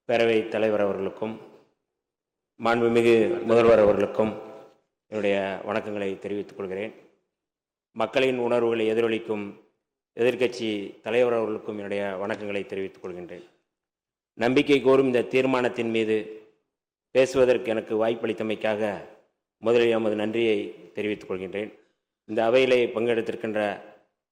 பேரவைத் தலைவர் அவர்களுக்கும் மாண்புமிகு முதல்வர் அவர்களுக்கும் என்னுடைய வணக்கங்களை தெரிவித்துக் கொள்கிறேன். மக்களின் உணர்வுகளை எதிரொலிக்கும் எதிர்க்கட்சி தலைவர் அவர்களுக்கும் என்னுடைய வணக்கங்களை தெரிவித்துக் கொள்கின்றேன். நம்பிக்கை கோரும் இந்த தீர்மானத்தின் மீது பேசுவதற்கு எனக்கு வாய்ப்பளித்தமைக்காக முதலில் எமது நன்றியை தெரிவித்துக் கொள்கின்றேன். இந்த அவையிலே பங்கெடுத்திருக்கின்ற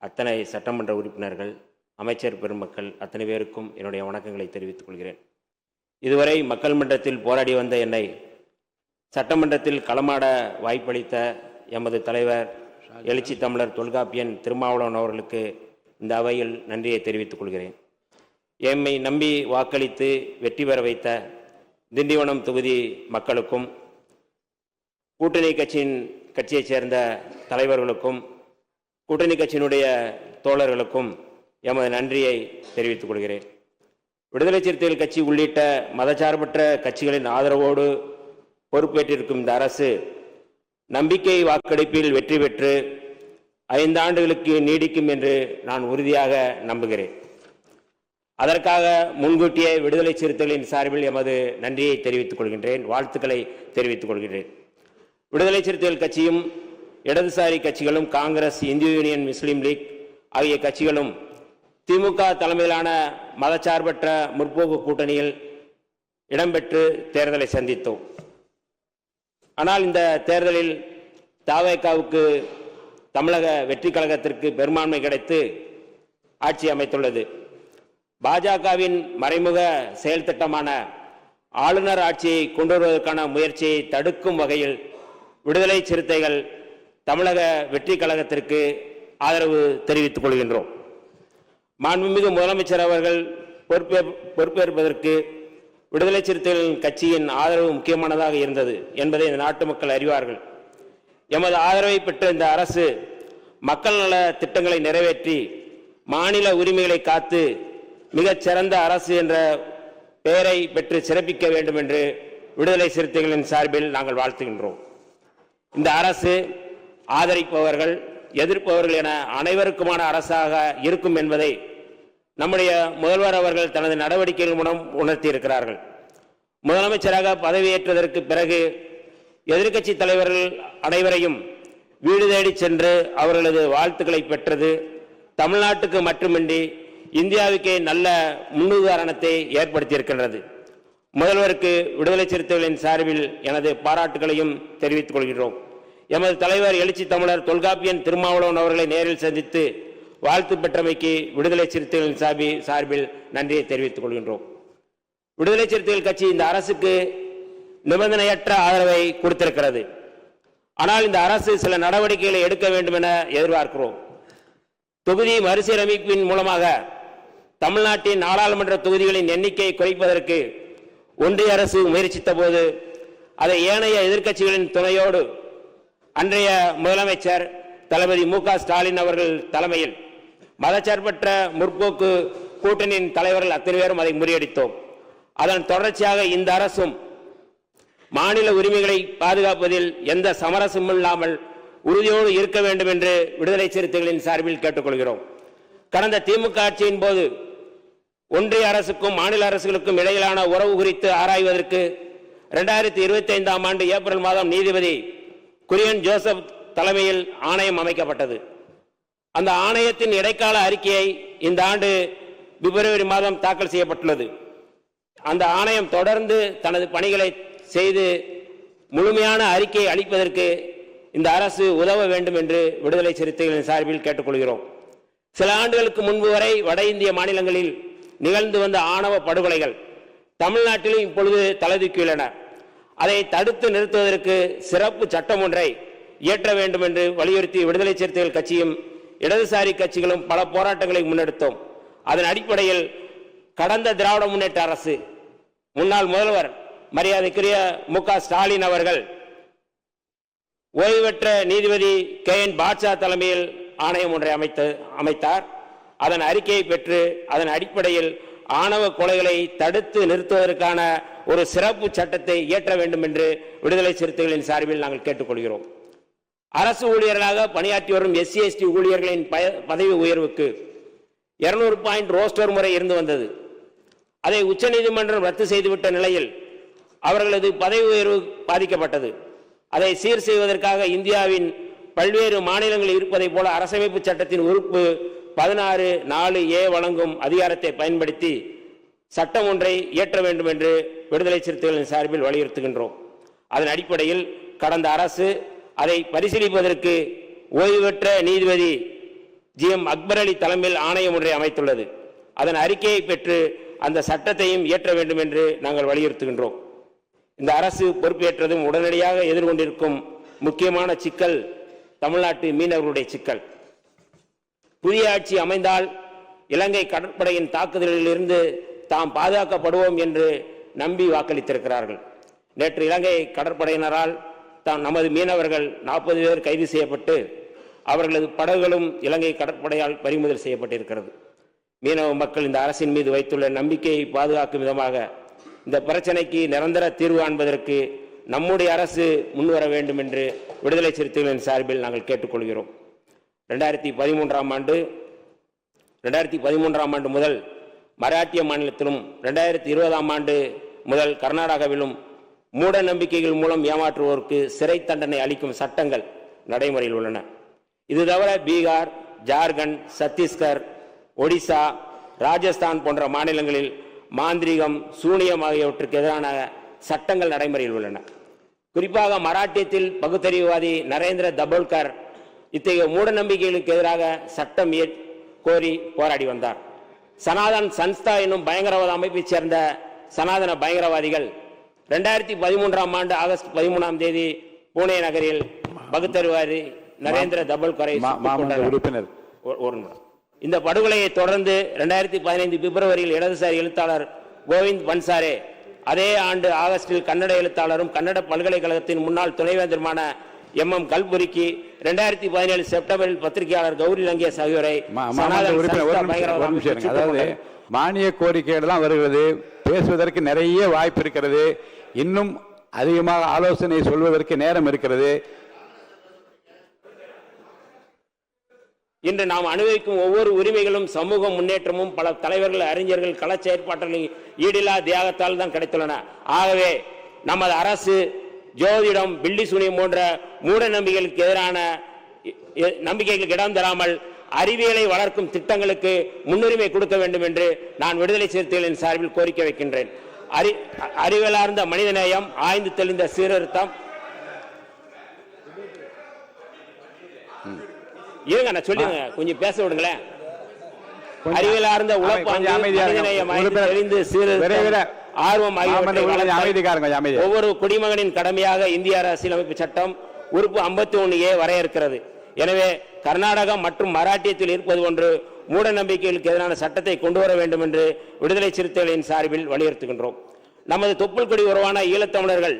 அத்தனை சட்டமன்ற உறுப்பினர்கள், அமைச்சர் பெருமக்கள் அத்தனை பேருக்கும் என்னுடைய வணக்கங்களை தெரிவித்துக் கொள்கிறேன். இதுவரை மக்கள் மன்றத்தில் போராடி வந்த என்னை சட்டமன்றத்தில் களமாட வாய்ப்பளித்த எமது தலைவர் எழுச்சி தமிழர் தொல்காப்பியன் திருமாவளவன் அவர்களுக்கு இந்த அவையில் நன்றியை தெரிவித்துக் கொள்கிறேன். எம்மை நம்பி வாக்களித்து வெற்றி பெற வைத்த திண்டிவனம் தொகுதி மக்களுக்கும், கூட்டணி கட்சியைச் சேர்ந்த தலைவர்களுக்கும், கூட்டணி கட்சியினுடைய தோழர்களுக்கும் எமது நன்றியை தெரிவித்துக் கொள்கிறேன். விடுதலை சிறுத்தைகள் கட்சி உள்ளிட்ட மதச்சார்பற்ற கட்சிகளின் ஆதரவோடு பொறுப்பேற்றிருக்கும் இந்த அரசு நம்பிக்கை வாக்கெடுப்பில் வெற்றி பெற்று 5 ஆண்டுகளுக்கு நீடிக்கும் என்று நான் உறுதியாக நம்புகிறேன். அதற்காக முன்கூட்டியே விடுதலை சிறுத்தைகளின் சார்பில் எமது நன்றியை தெரிவித்துக் கொள்கின்றேன், வாழ்த்துக்களை தெரிவித்துக் கொள்கின்றேன். விடுதலை சிறுத்தைகள் கட்சியும் இடதுசாரி கட்சிகளும் காங்கிரஸ், இந்திய யூனியன் முஸ்லீம் லீக் ஆகிய கட்சிகளும் திமுக தலைமையிலான மதச்சார்பற்ற முற்போக்கு கூட்டணியில் இடம்பெற்று தேர்தலை சந்தித்தோம். ஆனால் இந்த தேர்தலில் தவேகாவுக்கு தமிழக வெற்றி கழகத்திற்கு பெரும்பான்மை கிடைத்து ஆட்சி அமைத்துள்ளது. பாஜகவின் மறைமுக செயல் திட்டமான ஆளுநர் ஆட்சியை கொண்டு வருவதற்கான முயற்சியை தடுக்கும் வகையில் விடுதலை சிறுத்தைகள் தமிழக வெற்றி கழகத்திற்கு ஆதரவு தெரிவித்துக் கொள்கின்றோம். மாண்புமிகு முதலமைச்சர் அவர்கள் பொறுப்பேற்பதற்கு விடுதலை சிறுத்தைகள் கட்சியின் ஆதரவு முக்கியமானதாக இருந்தது என்பதை இந்த நாட்டு மக்கள் அறிவார்கள். எமது ஆதரவை பெற்ற இந்த அரசு மக்கள் நல திட்டங்களை நிறைவேற்றி மாநில உரிமைகளை காத்து மிகச் சிறந்த அரசு என்ற பெயரை பெற்று சிறப்பிக்க வேண்டும் என்று விடுதலை சிறுத்தைகளின் சார்பில் நாங்கள் வாழ்த்துகின்றோம். இந்த அரசு ஆதரிப்பவர்கள், எதிர்ப்பவர்கள் என அனைவருக்குமான அரசாக இருக்கும் என்பதை நம்முடைய முதல்வர் அவர்கள் தனது நடவடிக்கைகள் மூலம் உணர்த்தியிருக்கிறார்கள். முதலமைச்சராக பதவியேற்றதற்கு பிறகு எதிர்க்கட்சி தலைவர்கள் அனைவரையும் வீடு தேடி சென்று அவர்களது வாழ்த்துக்களை பெற்றது தமிழ்நாட்டுக்கு மட்டுமின்றி இந்தியாவுக்கே நல்ல முன்னுதாரணத்தை ஏற்படுத்தியிருக்கின்றது. முதல்வருக்கு விடுதலை சிறுத்தைகளின் சார்பில் எனது பாராட்டுகளையும் தெரிவித்துக் கொள்கிறோம். எமது தலைவர் எழுச்சி தமிழர் தொல்காப்பியன் திருமாவளவன் அவர்களை நேரில் சந்தித்து வாழ்த்து பெற்றமைக்கு விடுதலை சிறுத்தைகளின் சார்பில் நன்றியை தெரிவித்துக் கொள்கின்றோம். விடுதலை சிறுத்தைகள் கட்சி இந்த அரசுக்கு நிபந்தனையற்ற ஆதரவை கொடுத்திருக்கிறது. ஆனால் இந்த அரசு சில நடவடிக்கைகளை எடுக்க வேண்டும் என எதிர்பார்க்கிறோம். தொகுதி மறுசீரமைப்பின் மூலமாக தமிழ்நாட்டின் நாடாளுமன்ற தொகுதிகளின் எண்ணிக்கையை குறைப்பதற்கு ஒன்றிய அரசு முயற்சித்த போது அதை ஏனைய எதிர்க்கட்சிகளின் துணையோடு அன்றைய முதலமைச்சர் தளபதி மு.க. ஸ்டாலின் அவர்கள் தலைமையில் மதச்சார்பற்ற முற்போக்கு கூட்டணியின் தலைவர்கள் அத்தனை பேரும் அதை முறியடித்தோம். அதன் தொடர்ச்சியாக இந்த அரசும் மாநில உரிமைகளை பாதுகாப்பதில் எந்த சமரசமும் இல்லாமல் உறுதியோடு இருக்க வேண்டும் என்று விடுதலை சிறுத்தைகளின் சார்பில் கேட்டுக்கொள்கிறோம். கடந்த திமுக ஆட்சியின் போது ஒன்றிய அரசுக்கும் மாநில அரசுகளுக்கும் இடையிலான உறவு குறித்து ஆராய்வதற்கு 2025ஆம் ஆண்டு ஏப்ரல் மாதம் நீதிபதி குரியன் ஜோசப் தலைமையில் ஆணையம் அமைக்கப்பட்டது. அந்த ஆணையத்தின் இடைக்கால அறிக்கையை இந்த ஆண்டு பிப்ரவரி மாதம் தாக்கல் செய்யப்பட்டுள்ளது. அந்த ஆணையம் தொடர்ந்து தனது பணிகளை செய்து முழுமையான அறிக்கையை அளிப்பதற்கு இந்த அரசு உதவ வேண்டும் என்று விடுதலை சிறுத்தைகளின் சார்பில் கேட்டுக்கொள்கிறோம். சில ஆண்டுகளுக்கு முன்பு வரை வட இந்திய மாநிலங்களில் நிகழ்ந்து வந்த ஆணவ படுகொலைகள் தமிழ்நாட்டிலும் இப்பொழுது தலைதூக்கியுள்ளன. அதை தடுத்து நிறுத்துவதற்கு சிறப்பு சட்டம் ஒன்றை இயற்ற வேண்டும் என்று வலியுறுத்தி விடுதலை சிறுத்தைகள் கட்சியும் இடதுசாரி கட்சிகளும் பல போராட்டங்களை முன்னெடுத்தோம். அதன் அடிப்படையில் கடந்த திராவிட முன்னேற்ற அரசு முன்னாள் முதல்வர் மரியாதைக்குரிய மு.க. ஸ்டாலின் அவர்கள் ஓய்வு பெற்ற நீதிபதி கே.என். பாட்ஷா தலைமையில் ஆணையம் ஒன்றை அமைத்தார். அதன் அறிக்கையை பெற்று அதன் அடிப்படையில் ஆணவ கொலைகளை தடுத்து நிறுத்துவதற்கான ஒரு சிறப்பு சட்டத்தை இயற்ற வேண்டும் என்று விடுதலை சிறுத்தைகளின் சார்பில் நாங்கள் கேட்டுக்கொள்கிறோம். அரசு ஊழியர்களாக பணியாற்றி வரும் SC/ST ஊழியர்களின் பதவி உயர்வுக்கு 200 பாயிண்ட் ரோஸ்டர் முறை இருந்து வந்தது. அதை உச்சநீதிமன்றம் ரத்து செய்துவிட்ட நிலையில் அவர்களது பதவி உயர்வு பாதிக்கப்பட்டது. அதை சீர் செய்வதற்காக இந்தியாவின் பல்வேறு மாநிலங்களில் இருப்பதை போல அரசமைப்பு சட்டத்தின் உறுப்பு 16(4)A வழங்கும் அதிகாரத்தை பயன்படுத்தி சட்டம் ஒன்றை இயற்ற வேண்டும் என்று விடுதலை சிறுத்தைகளின் சார்பில் வலியுறுத்துகின்றோம். அதன் அடிப்படையில் கடந்த அரசு அதை பரிசீலிப்பதற்கு ஓய்வு பெற்ற நீதிபதி GM அக்பர் அலி தலைமையில் ஆணையம் ஒன்றை அமைத்துள்ளது. அதன் அறிக்கையை பெற்று அந்த சட்டத்தையும் இயற்ற வேண்டும் என்று நாங்கள் வலியுறுத்துகின்றோம். இந்த அரசு பொறுப்பேற்றதும் உடனடியாக எதிர்கொண்டிருக்கும் முக்கியமான சிக்கல் தமிழ்நாட்டு மீனவர்களுடைய சிக்கல். புதிய ஆட்சி அமைந்தால் இலங்கை கடற்படையின் தாக்குதலில் இருந்து தாம் பாதுகாக்கப்படுவோம் என்று நம்பி வாக்களித்திருக்கிறார்கள். நேற்று இலங்கை கடற்படையினரால் நமது மீனவர்கள் 40 பேர் கைது செய்யப்பட்டு அவர்களது படகுகளும் இலங்கை கடற்படையால் பறிமுதல் செய்யப்பட்டிருக்கிறது. மீனவ மக்கள் இந்த அரசின் மீது வைத்துள்ள நம்பிக்கையை பாதுகாக்கும் விதமாக இந்த பிரச்சனைக்கு நிரந்தர தீர்வு காண்பதற்கு நம்முடைய அரசு முன்வர வேண்டும் என்று விடுதலை சிறுத்தைகளின் சார்பில் நாங்கள் கேட்டுக்கொள்கிறோம். 2013ஆம் ஆண்டு முதல் மராட்டிய மாநிலத்திலும் 2020ஆம் ஆண்டு முதல் கர்நாடகாவிலும் மூட நம்பிக்கைகள் மூலம் ஏமாற்றுவோருக்கு சிறை தண்டனை அளிக்கும் சட்டங்கள் நடைமுறையில் உள்ளன. இது தவிர பீகார், ஜார்க்கண்ட், சத்தீஸ்கர், ஒடிசா, ராஜஸ்தான் போன்ற மாநிலங்களில் மாந்திரீகம், சூனியம் ஆகியவற்றுக்கு எதிரான சட்டங்கள் நடைமுறையில் உள்ளன. குறிப்பாக மராட்டியத்தில் பகுத்தறிவுவாதி நரேந்திர தபோல்கர் இத்தகைய மூட நம்பிக்கைகளுக்கு எதிராக சட்டம் கோரி போராடி வந்தார். சனாதன் சன்ஸ்தா என்னும் பயங்கரவாத அமைப்பைச் சேர்ந்த சனாதன பயங்கரவாதிகள் 2013ஆம் ஆண்டு ஆகஸ்ட் 13ஆம் தேதி புனே நகரில் பகுத்தறிவுவாதி நரேந்திர தபோல்கரை உறுப்பினர். இந்த படுகொலையை தொடர்ந்து 2015 பிப்ரவரியில் இடதுசாரி எழுத்தாளர் கோவிந்த் பன்சாரே, அதே ஆண்டு ஆகஸ்டில் கன்னட எழுத்தாளரும் கன்னட பல்கலைக்கழகத்தின் முன்னாள் துணைவேந்தருமான MM கல்புரிக்கு 2017 செப்டம்பரில் பத்திரிகையாளர் கௌரி லங்கேஷ் ஆகியோரை மானிய கோரிக்கைகள் தான் வருகிறது. பேசுவதற்கு நிறைய வாய்ப்பு இருக்கிறது. இன்னும் அதிகமாக ஆலோசனை சொல்வதற்கு நேரம் இருக்கிறது. இன்று நாம் அனுபவிக்கும் ஒவ்வொரு உரிமைகளும் சமூக முன்னேற்றமும் பல தலைவர்கள், அறிஞர்கள், கள செயற்பாட்டர்களின் ஈடில்லா தியாகத்தால் தான் கிடைத்துள்ளன. ஆகவே நமது அரசு ஜோதிடம், பில்லி சூனியம் போன்ற மூட நம்பிக்கைகளுக்கு எதிரான நம்பிக்கைகளுக்கு இடம் தராமல் அறிவியலை வளர்க்கும் திட்டங்களுக்கு முன்னுரிமை கொடுக்க வேண்டும் என்று நான் விடுதலை சிறுத்தைகளின் சார்பில் கோரிக்கை வைக்கின்றேன். அறிவியலார்ந்த மனிதநேயம், ஆய்ந்து தெளிந்த சீர்திருத்தம். இருங்க, நான் சொல்லுங்க, கொஞ்சம் பேச விடுங்களேன். அறிவியலார்ந்த உழைப்பாங்க, மனிதநேயம், ஆய்ந்து தெளிந்து சீர்திருத்தம், ஆர்வம் ஆகியவற்றை ஒவ்வொரு குடிமகனின் கடமையாக இந்திய அரசியலமைப்பு சட்டம் உறுப்பு 51A வரையறுக்கிறது. எனவே கர்நாடகம் மற்றும் மராட்டியத்தில் இருப்பது போன்று மூட நம்பிக்கைகளுக்கு எதிரான சட்டத்தை கொண்டு வர வேண்டும் என்று விடுதலை சிறுத்தைகளின் சார்பில் வலியுறுத்துகின்றோம். நமது தொப்புள் கொடி உறவான ஈழத்தமிழர்கள்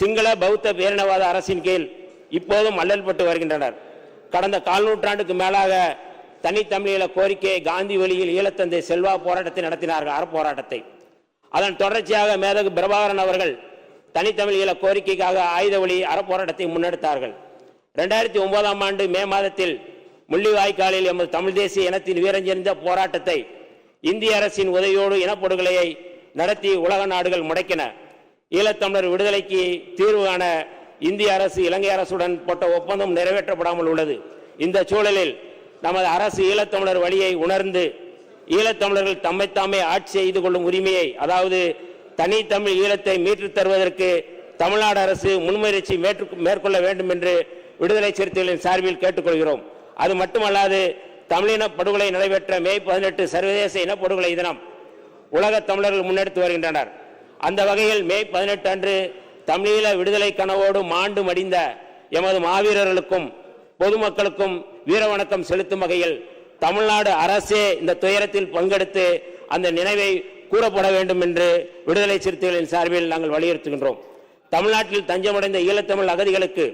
சிங்கள பௌத்த பேரினவாத அரசின் கீழ் இப்போதும் அல்லல்பட்டு வருகின்றனர். கடந்த 4 நூற்றாண்டுக்கு மேலாக தனித்தமிழீழ கோரிக்கையை காந்தி வழியில் ஈழத்தந்தை செல்வா போராட்டத்தை நடத்தினார்கள், அறப்போராட்டத்தை. அதன் தொடர்ச்சியாக மேதகு பிரபாகரன் அவர்கள் தனித்தமிழ் ஈழ கோரிக்கைக்காக ஆயுத வழி அறப்போராட்டத்தை முன்னெடுத்தார்கள். 2009ஆம் ஆண்டு மே மாதத்தில் முள்ளிவாய்க்காலில் எமது தமிழ் தேசிய இனத்தின் வீரஞ்செறிந்த போராட்டத்தை இந்திய அரசின் உதவியோடு இனப்படுகொலையை நடத்தி உலக நாடுகள் முடக்கின. ஈழத்தமிழர் விடுதலைக்கு தீர்வு காண இந்திய அரசு இலங்கை அரசுடன் போட்ட ஒப்பந்தம் நிறைவேற்றப்படாமல் உள்ளது. இந்த சூழலில் நமது அரசு ஈழத்தமிழர் வழியை உணர்ந்து ஈழத்தமிழர்கள் தம்மைத்தாமே ஆட்சி செய்து கொள்ளும் உரிமையை, அதாவது தனித்தமிழ் ஈழத்தை மீட்டு தருவதற்கு தமிழ்நாடு அரசு முன்முயற்சி மேற்கொள்ள வேண்டும் என்று விடுதலை சிறுத்தைகளின் சார்பில் கேட்டுக்கொள்கிறோம். அது மட்டுமல்லாது தமிழின படுகொலை நடைபெற்ற மே 18 சர்வதேச இனப்படுகொலை தினம் உலக தமிழர்கள் முன்னெடுத்து வருகின்றனர். அந்த வகையில் மே 18 அன்று தமிழீழ விடுதலை கனவோடு மாண்டு மடிந்த எமது மாவீரர்களுக்கும் பொதுமக்களுக்கும் வீர வணக்கம் செலுத்தும் வகையில் தமிழ்நாடு அரசே இந்த துயரத்தில் பங்கெடுத்து அந்த நினைவை கூறப்பட வேண்டும் என்று விடுதலை சிறுத்தைகளின் சார்பில் நாங்கள் வலியுறுத்துகின்றோம். தமிழ்நாட்டில் தஞ்சமடைந்த ஈழத்தமிழ் அகதிகளுக்கு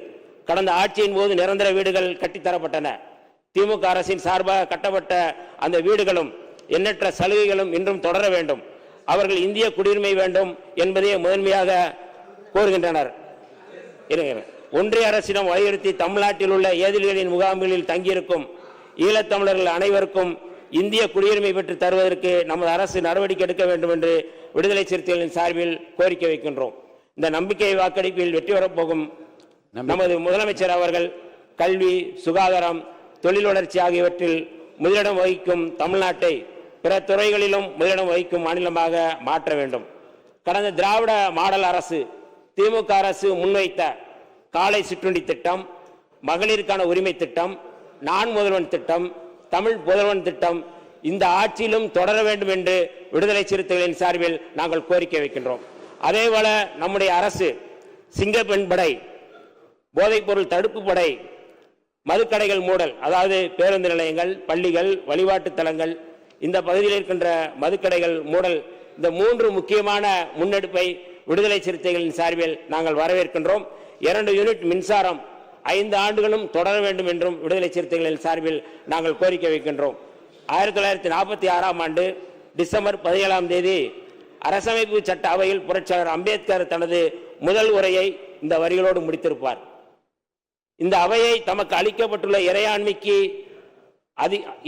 கடந்த ஆட்சியின் போது நிரந்தர வீடுகள் கட்டித்தரப்பட்டன. திமுக அரசின் சார்பாக கட்டப்பட்ட அந்த வீடுகளும் எண்ணற்ற சலுகைகளும் இன்றும் தொடர வேண்டும். அவர்கள் இந்திய குடியுரிமை வேண்டும் என்பதை முதன்மையாக கோருகின்றனர். ஒன்றிய அரசிடம் வலியுறுத்தி தமிழ்நாட்டில் உள்ள ஏதிலிகளின் முகாம்களில் தங்கியிருக்கும் ஈழத்தமிழர்கள் அனைவருக்கும் இந்திய குடியுரிமை பெற்று தருவதற்கு நமது அரசு நடவடிக்கை எடுக்க வேண்டும் என்று விடுதலை சிறுத்தைகளின் சார்பில் கோரிக்கை வைக்கின்றோம். இந்த நம்பிக்கை வாக்கெடுப்பில் வெற்றி பெறப்போகும் நமது முதலமைச்சர் அவர்கள் கல்வி, சுகாதாரம், தொழில் வளர்ச்சி ஆகியவற்றில் முதலிடம் வகிக்கும் தமிழ்நாட்டை பிற துறைகளிலும் முதலிடம் வகிக்கும் மாநிலமாக மாற்ற வேண்டும். கடந்த திராவிட மாடல் அரசு, திமுக அரசு முன்வைத்த காலை சிற்றுண்டி திட்டம், மகளிருக்கான உரிமை திட்டம், நான் முதல்வன் திட்டம், தமிழ் புதல்வன் திட்டம் இந்த ஆட்சியிலும் தொடர வேண்டும் என்று விடுதலை சிறுத்தைகளின் சார்பில் நாங்கள் கோரிக்கை வைக்கின்றோம். அதேபோல நம்முடைய அரசு சிங்கப்பெண் படை, போதைப்பொருள் தடுப்பு படை, மதுக்கடைகள் மூடல், அதாவது பேருந்து நிலையங்கள், பள்ளிகள், வழிபாட்டு தலங்கள், இந்த பகுதியில் இருக்கின்ற மதுக்கடைகள் மூடல், இந்த 3 முக்கியமான முன்னெடுப்பை விடுதலை சிறுத்தைகளின் சார்பில் நாங்கள் வரவேற்கின்றோம். 2 யூனிட் மின்சாரம் 5 ஆண்டுகளும் தொடர வேண்டும் என்றும் விடுதலை சிறுத்தைகளின் சார்பில் நாங்கள் கோரிக்கை வைக்கின்றோம். 1946ஆம் ஆண்டு டிசம்பர் 17ஆம் தேதி அரசமைப்பு சட்ட அவையில் புரட்சியாளர் அம்பேத்கர் தனது முதல் உரையை இந்த வரிகளோடு முடித்திருப்பார். இந்த அவையை தமக்கு அளிக்கப்பட்டுள்ள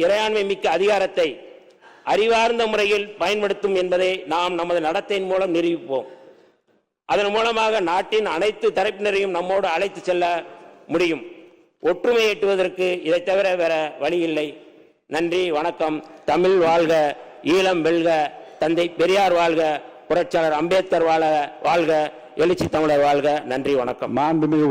இறையாண்மை மிக்க அதிகாரத்தை அறிவார்ந்த முறையில் பயன்படுத்தும் என்பதை நாம் நமது நடத்தையின் மூலம் நிரூபிப்போம். அதன் மூலமாக நாட்டின் அனைத்து தரப்பினரையும் நம்மோடு அழைத்து செல்ல முடியும். ஒற்றுமை எட்டுவதற்கு இதை தவிர வேற வழி இல்லை. நன்றி, வணக்கம். தமிழ் வாழ்க, ஈழம் வெல்க, தந்தை பெரியார் வாழ்க, புரட்சியாளர் அம்பேத்கர் வாழ்க, எழுச்சி தமிழர் வாழ்க. நன்றி, வணக்கம். மாண்புமிகு